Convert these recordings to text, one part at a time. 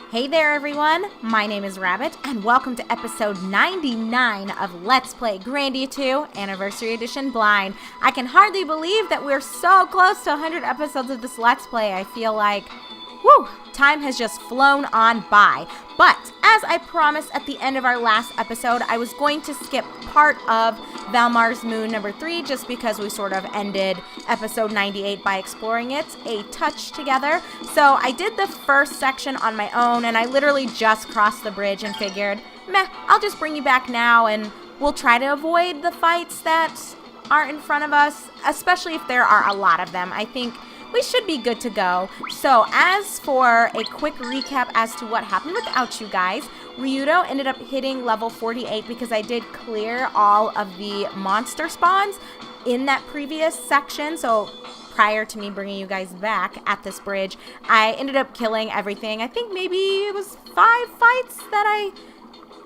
Hey there everyone, my name is Rabbit and welcome to episode 99 of Let's Play Grandia 2 Anniversary Edition Blind. I can hardly believe that we're so close to 100 episodes of this Let's Play. I feel like, whew, time has just flown on by. But as I promised at the end of our last episode, I was going to skip part of Valmar's Moon number 3 just because we sort of ended episode 98 by exploring it a touch together. So I did the first section on my own and I literally just crossed the bridge and figured, meh, I'll just bring you back now and we'll try to avoid the fights that are in front of us, especially if there are a lot of them. I think we should be good to go. So as for a quick recap as to what happened without you guys, Ryudo ended up hitting level 48 because I did clear all of the monster spawns in that previous section. So prior to me bringing you guys back at this bridge, I ended up killing everything. I think maybe it was 5 fights that I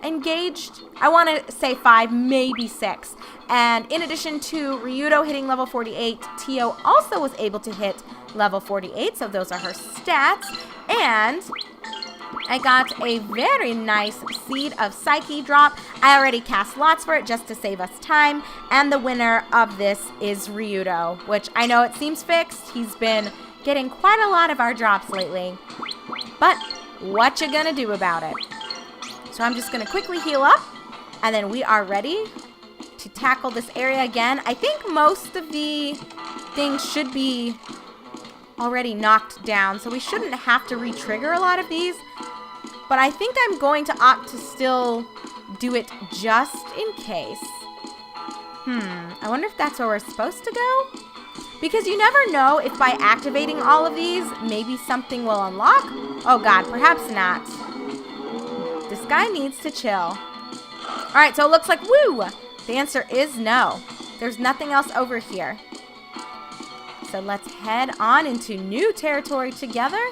engaged. I want to say 5, maybe 6. And in addition to Ryudo hitting level 48, Tio also was able to hit level 48, so those are her stats. And I got a very nice Seed of Psyche drop. I already cast lots for it just to save us time. And the winner of this is Ryudo, which I know it seems fixed. He's been getting quite a lot of our drops lately. But what you gonna do about it? So I'm just gonna quickly heal up, and then we are ready to tackle this area again. I think most of the things should be already knocked down, so we shouldn't have to re-trigger a lot of these. But I think I'm going to opt to still do it just in case. I wonder if that's where we're supposed to go? Because you never know if by activating all of these, maybe something will unlock. Oh god, perhaps not. This guy needs to chill. Alright, so it looks like, woo! The answer is no. There's nothing else over here. So let's head on into new territory together.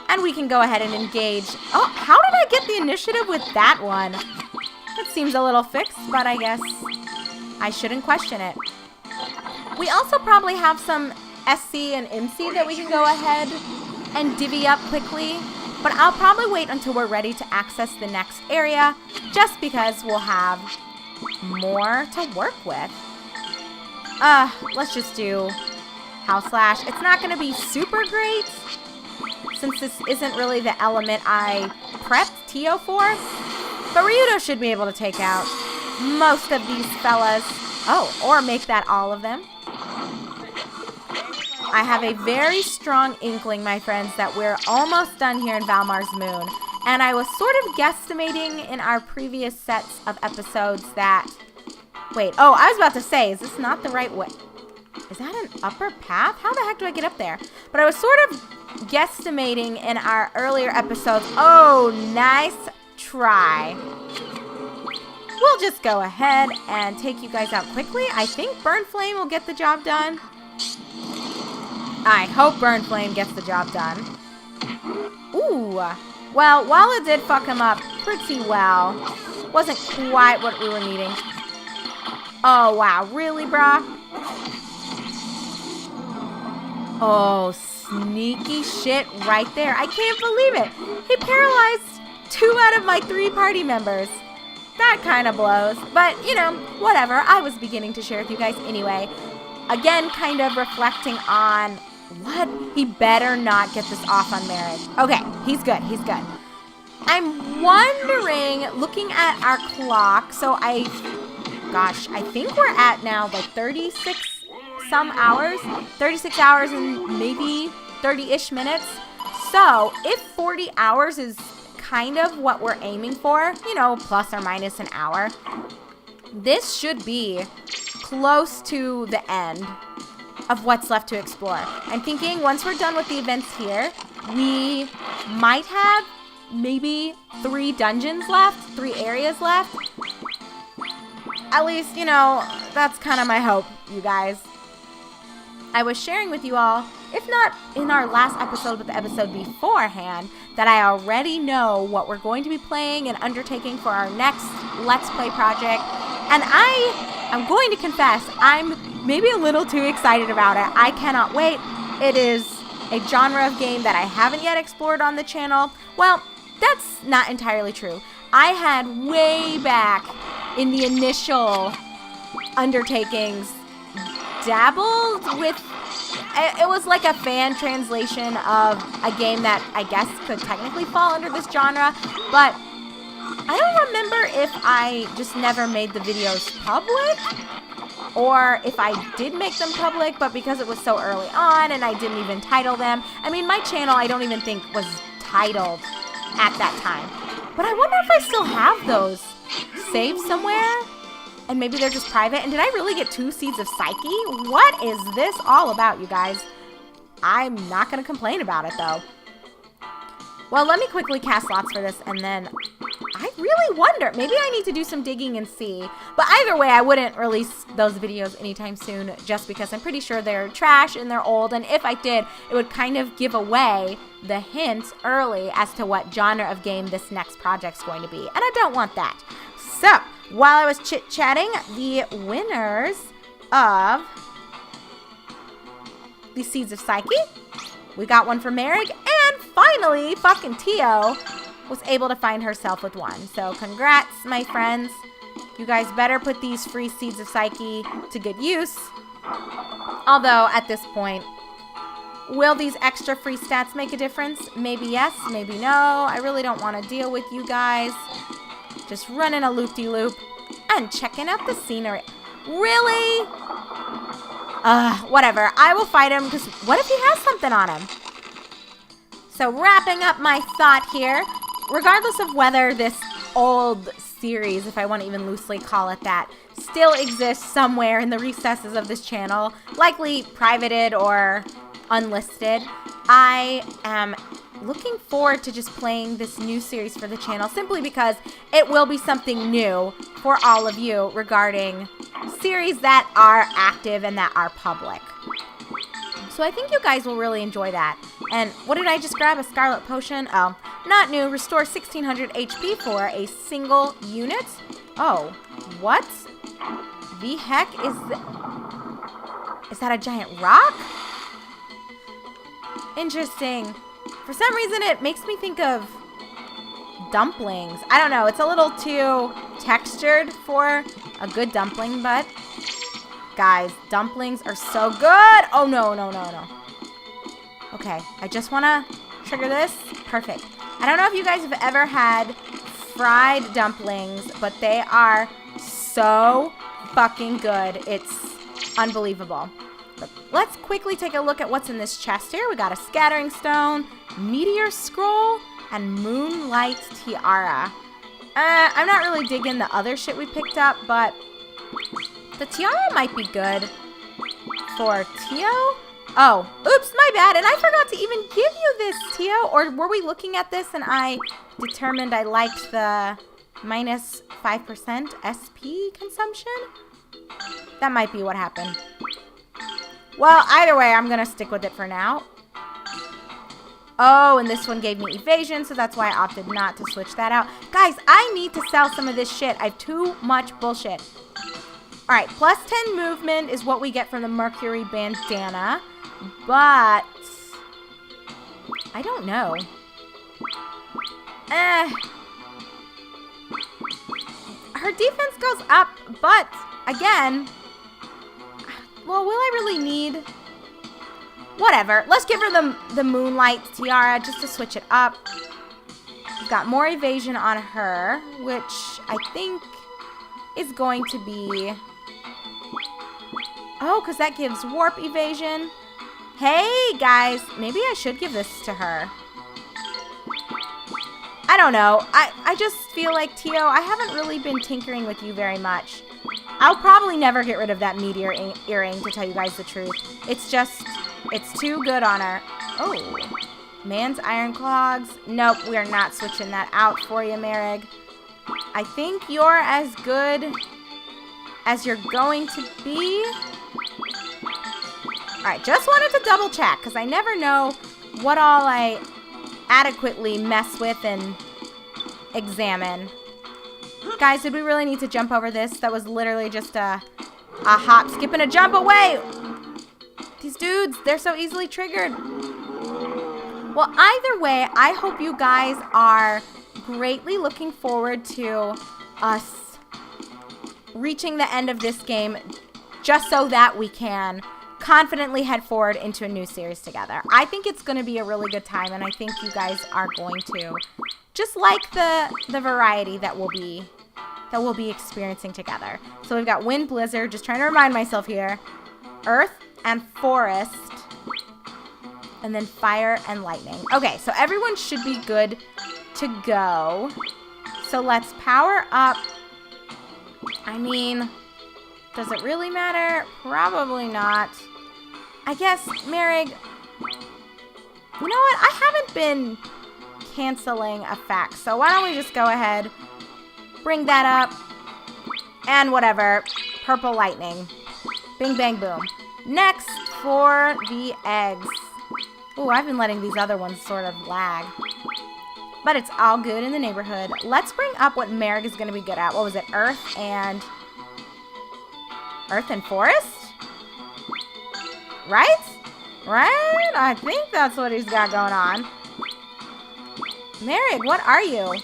And we can go ahead and engage. Oh, how did I get the initiative with that one? That seems a little fixed, but I guess I shouldn't question it. We also probably have some SC and MC that we can go ahead and divvy up quickly. But I'll probably wait until we're ready to access the next area, just because we'll have more to work with. Let's just do House Slash. It's not going to be super great, since this isn't really the element I prepped Tio for. But Ryudo should be able to take out most of these fellas. Oh, or make that all of them. I have a very strong inkling, my friends, that we're almost done here in Valmar's Moon. And I was sort of guesstimating in our previous sets of episodes that... Wait, oh, I was about to say, is this not the right way? Is that an upper path? How the heck do I get up there? But I was sort of guesstimating in our earlier episodes. Oh, nice try. We'll just go ahead and take you guys out quickly. I think Burn Flame will get the job done. I hope Burn Flame gets the job done. Ooh. Well, while it did fuck him up pretty well, wasn't quite what we were needing. Oh, wow. Really, brah? Oh, sneaky shit right there. I can't believe it. He paralyzed 2 out of my 3 party members. That kind of blows. But, you know, whatever. I was beginning to share with you guys anyway. Again, kind of reflecting on... What? He better not get this off on merit. Okay, he's good. He's good. I'm wondering, looking at our clock, so gosh, I think we're at now like 36 some hours. 36 hours and maybe 30-ish minutes. So if 40 hours is kind of what we're aiming for, you know, plus or minus an hour, this should be close to the end of what's left to explore. I'm thinking once we're done with the events here, we might have maybe 3 dungeons left, 3 areas left. At least, you know, that's kind of my hope, you guys. I was sharing with you all, if not in our last episode, but the episode beforehand, that I already know what we're going to be playing and undertaking for our next Let's Play project. And I'm going to confess, I'm maybe a little too excited about it. I cannot wait. It is a genre of game that I haven't yet explored on the channel. Well, that's not entirely true. I had way back in the initial undertakings dabbled with, it was like a fan translation of a game that I guess could technically fall under this genre, but I don't remember if I just never made the videos public or if I did make them public, but because it was so early on and I didn't even title them. I mean, my channel I don't even think was titled at that time. But I wonder if I still have those saved somewhere. And maybe they're just private. And did I really get 2 Seeds of Psyche? What is this all about, you guys? I'm not going to complain about it, though. Well, let me quickly cast lots for this, and then I really wonder. Maybe I need to do some digging and see. But either way, I wouldn't release those videos anytime soon just because I'm pretty sure they're trash and they're old. And if I did, it would kind of give away the hints early as to what genre of game this next project's going to be. And I don't want that. So, while I was chit-chatting, the winners of the Seeds of Psyche, we got one for Merrick, and finally, fucking Tio was able to find herself with one. So, congrats, my friends. You guys better put these free Seeds of Psyche to good use. Although, at this point, will these extra free stats make a difference? Maybe yes, maybe no. I really don't want to deal with you guys. Just running a loop-de-loop and checking out the scenery. Really? Whatever. I will fight him because what if he has something on him? So wrapping up my thought here, regardless of whether this old series, if I want to even loosely call it that, still exists somewhere in the recesses of this channel, likely privated or unlisted, I am looking forward to just playing this new series for the channel simply because it will be something new for all of you regarding series that are active and that are public. So I think you guys will really enjoy that. And what did I just grab? A Scarlet Potion? Oh, not new. Restore 1600 HP for a single unit. Oh, what the heck is that? Is that a giant rock? Interesting. For some reason, it makes me think of dumplings. I don't know. It's a little too textured for a good dumpling, but guys, dumplings are so good. Oh, no, no, no, no. Okay, I just want to trigger this. Perfect. I don't know if you guys have ever had fried dumplings, but they are so fucking good. It's unbelievable. But let's quickly take a look at what's in this chest here. We got a Scattering Stone, Meteor Scroll, and Moonlight Tiara. I'm not really digging the other shit we picked up, but the tiara might be good for Tio. Oh, oops, my bad. And I forgot to even give you this, Tio. Or were we looking at this and I determined I liked the minus 5% SP consumption? That might be what happened. Well, either way, I'm going to stick with it for now. Oh, and this one gave me evasion, so that's why I opted not to switch that out. Guys, I need to sell some of this shit. I have too much bullshit. All right, plus 10 movement is what we get from the Mercury Bandana, but I don't know. Her defense goes up, but again, well, will I really need... Whatever. Let's give her the Moonlight Tiara just to switch it up. We've got more evasion on her, which I think is going to be... Oh, because that gives warp evasion. Hey, guys. Maybe I should give this to her. I don't know. I just feel like, Tio, I haven't really been tinkering with you very much. I'll probably never get rid of that meteor earring, to tell you guys the truth. It's just... It's too good on her. Oh. Man's Iron Clogs. Nope, we are not switching that out for you, Merrig. I think you're as good as you're going to be. Alright, just wanted to double check, because I never know what all I adequately mess with and examine. Guys, did we really need to jump over this? That was literally just a hop, skip, and a jump away. These dudes, they're so easily triggered. Well, either way, I hope you guys are greatly looking forward to us reaching the end of this game just so that we can confidently head forward into a new series together. I think it's going to be a really good time, and I think you guys are going to just like the variety that we'll be experiencing together. So we've got wind, blizzard, just trying to remind myself here, earth and forest, and then fire and lightning. Okay, so everyone should be good to go. So let's power up. I mean, does it really matter? Probably not. I guess, Merrig, you know what? I haven't been canceling effects, so why don't we just go ahead, bring that up, and whatever, purple lightning. Bing, bang, boom. Next, for the eggs. Ooh, I've been letting these other ones sort of lag. But it's all good in the neighborhood. Let's bring up what Merrick is going to be good at. What was it? Earth and forest? Right? Right? I think that's what he's got going on. Merrick, what are you?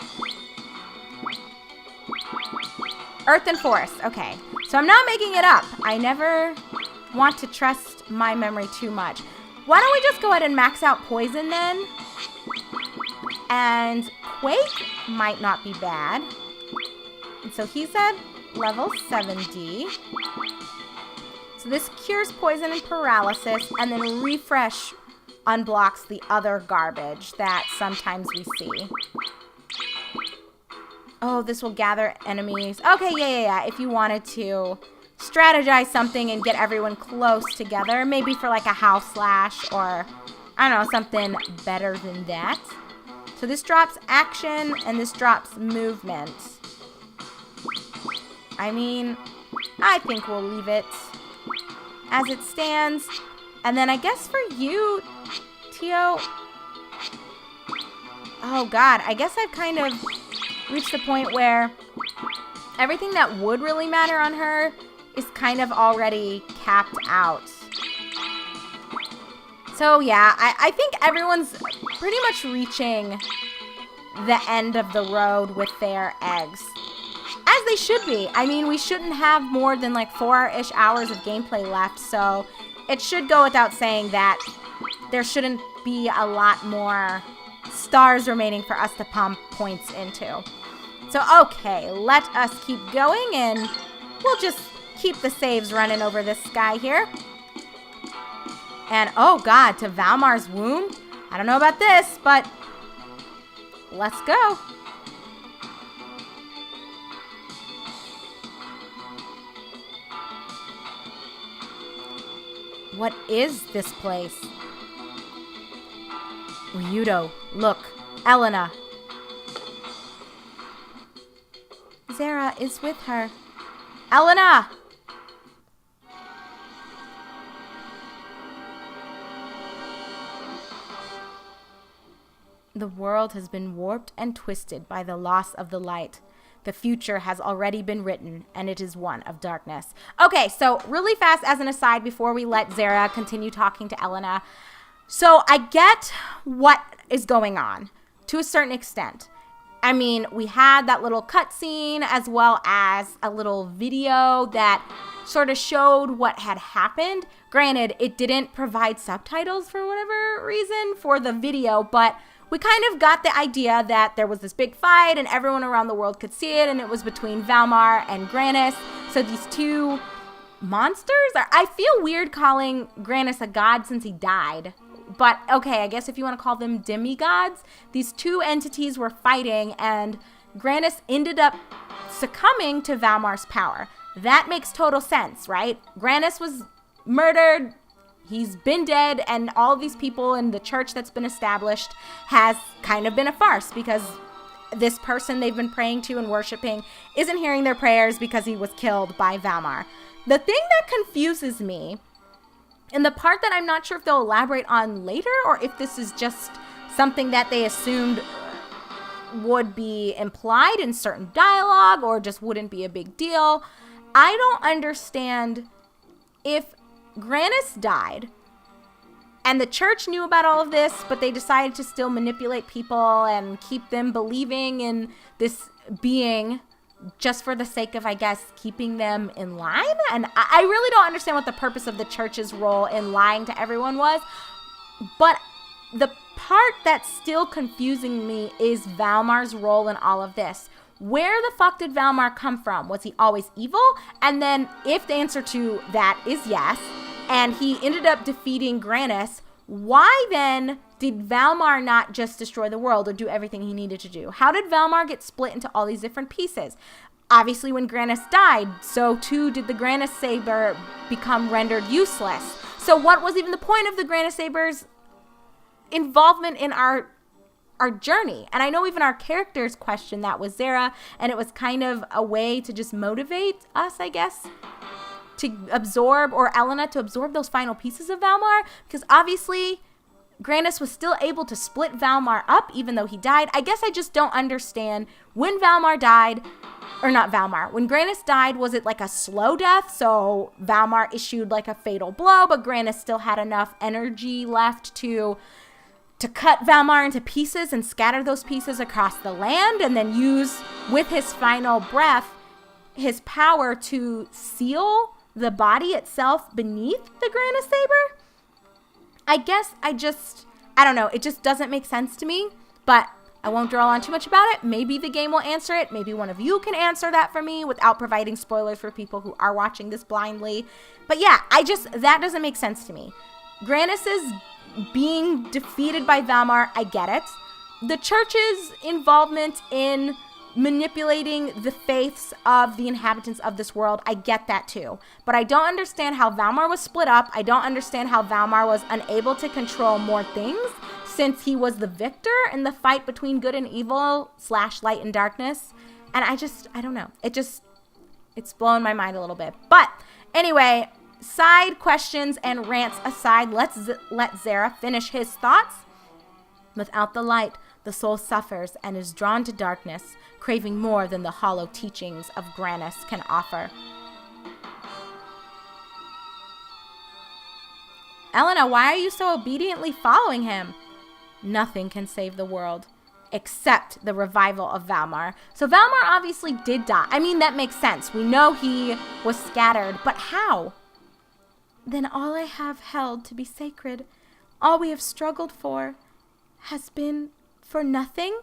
Earth and forest. Okay. So I'm not making it up. I never want to trust my memory too much. Why don't we just go ahead and max out poison then? And quake might not be bad. And so he's at level 70. So this cures poison and paralysis, and then refresh unblocks the other garbage that sometimes we see. Oh, this will gather enemies. Okay, yeah. If you wanted to strategize something and get everyone close together, maybe for like a house slash or, I don't know, something better than that. So this drops action and this drops movement. I mean, I think we'll leave it as it stands. And then I guess for you, Tio, oh God, I guess I've kind of reached the point where everything that would really matter on her is kind of already capped out. So yeah, I think everyone's pretty much reaching the end of the road with their eggs. As they should be. I mean, we shouldn't have more than like 4-ish hours of gameplay left, so it should go without saying that there shouldn't be a lot more stars remaining for us to pump points into. So, okay, let us keep going, and we'll just keep the saves running over this guy here. And, oh God, to Valmar's womb? I don't know about this, but let's go. What is this place? Ryudo, look, Elena. Zara is with her. Elena! The world has been warped and twisted by the loss of the light. The future has already been written, and it is one of darkness. Okay, so really fast as an aside before we let Zara continue talking to Elena. So I get what is going on to a certain extent. I mean, we had that little cutscene as well as a little video that sort of showed what had happened. Granted, it didn't provide subtitles for whatever reason for the video, but we kind of got the idea that there was this big fight and everyone around the world could see it, and it was between Valmar and Granis. So these two monsters, I feel weird calling Granis a god since he died. But okay, I guess if you want to call them demigods, these two entities were fighting, and Granis ended up succumbing to Valmar's power. That makes total sense, right? Granis was murdered. He's been dead, and all of these people in the church that's been established has kind of been a farce because this person they've been praying to and worshiping isn't hearing their prayers because he was killed by Valmar. The thing that confuses me, and the part that I'm not sure if they'll elaborate on later or if this is just something that they assumed would be implied in certain dialogue or just wouldn't be a big deal, I don't understand if Granis died, And the church knew about all of this, but they decided to still manipulate people and keep them believing in this being just for the sake of, I guess, keeping them in line. And I really don't understand what the purpose of the church's role in lying to everyone was. But the part that's still confusing me is Valmar's role in all of this. Where the fuck did Valmar come from? Was he always evil? And then if the answer to that is yes, and he ended up defeating Grannis, why then did Valmar not just destroy the world or do everything he needed to do? How did Valmar get split into all these different pieces? Obviously, when Grannis died, so too did the Grannis Saber become rendered useless. So what was even the point of the Grannis Saber's involvement in our journey? And I know even our characters questioned that with Zara, and it was kind of a way to just motivate us, I guess, to absorb, or Elena to absorb those final pieces of Valmar, because obviously Grannis was still able to split Valmar up even though he died. I guess I just don't understand when Valmar died, or not Valmar, when Grannis died, was it like a slow death? So Valmar issued like a fatal blow, but Grannis still had enough energy left to cut Valmar into pieces and scatter those pieces across the land, and then use, with his final breath, his power to seal the body itself beneath the Grannis Saber? I guess I don't know. It just doesn't make sense to me, but I won't dwell on too much about it. Maybe the game will answer it. Maybe one of you can answer that for me without providing spoilers for people who are watching this blindly. But yeah, that doesn't make sense to me. Grannis's being defeated by Valmar, I get it. The church's involvement in manipulating the faiths of the inhabitants of this world, I get that too. But I don't understand how Valmar was split up. I don't understand how Valmar was unable to control more things, since he was the victor in the fight between good and evil / light and darkness. And I don't know. It's blowing my mind a little bit. But anyway, side questions and rants aside, let's let Zara finish his thoughts. Without the light, the soul suffers and is drawn to darkness, craving more than the hollow teachings of Grannis can offer. Elena, why are you so obediently following him? Nothing can save the world except the revival of Valmar. So Valmar obviously did die. I mean, that makes sense. We know he was scattered, but how? Then all I have held to be sacred, all we have struggled for, has been for nothing?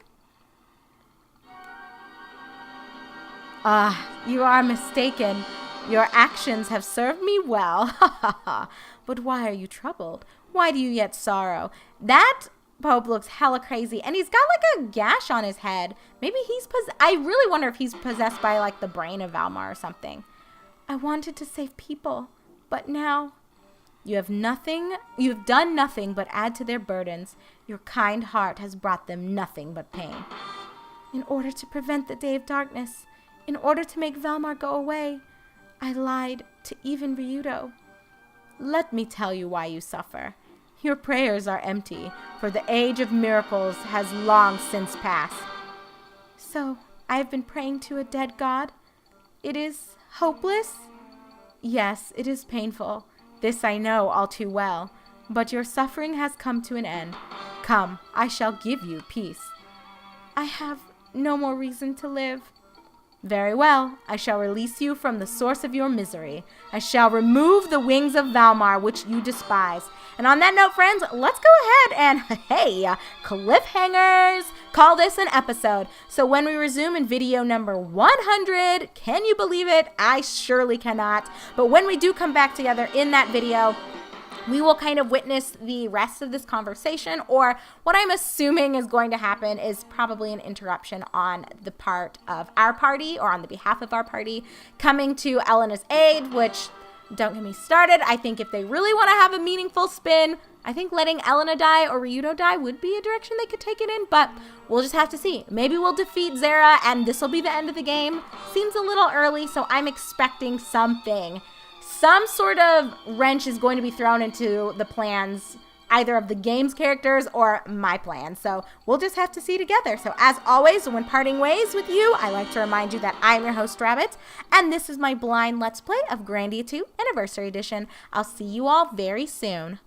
You are mistaken. Your actions have served me well. Ha ha ha. But why are you troubled? Why do you yet sorrow? That Pope looks hella crazy, and he's got like a gash on his head. Maybe I really wonder if he's possessed by like the brain of Valmar or something. I wanted to save people, but now you have done nothing but add to their burdens. Your kind heart has brought them nothing but pain. In order to prevent the day of darkness, in order to make Valmar go away, I lied to even Ryudo. Let me tell you why you suffer. Your prayers are empty, for the age of miracles has long since passed. So, I have been praying to a dead god? It is hopeless? Yes, it is painful. This I know all too well. But your suffering has come to an end. Come, I shall give you peace. I have no more reason to live. Very well, I shall release you from the source of your misery. I shall remove the wings of Valmar, which you despise. And on that note, friends, let's go ahead and, hey, cliffhangers, call this an episode. So when we resume in video number 100, can you believe it? I surely cannot. But when we do come back together in that video, we will kind of witness the rest of this conversation, or what I'm assuming is going to happen is probably an interruption on the part of our party, or on the behalf of our party, coming to Elena's aid, which, don't get me started, I think if they really want to have a meaningful spin, I think letting Elena die or Ryudo die would be a direction they could take it in, but we'll just have to see. Maybe we'll defeat Zara, and this will be the end of the game. Seems a little early, so I'm expecting something. Some sort of wrench is going to be thrown into the plans, either of the game's characters or my plan. So we'll just have to see together. So as always, when parting ways with you, I like to remind you that I'm your host, Rabbit, and this is my blind Let's Play of Grandia 2 Anniversary Edition. I'll see you all very soon.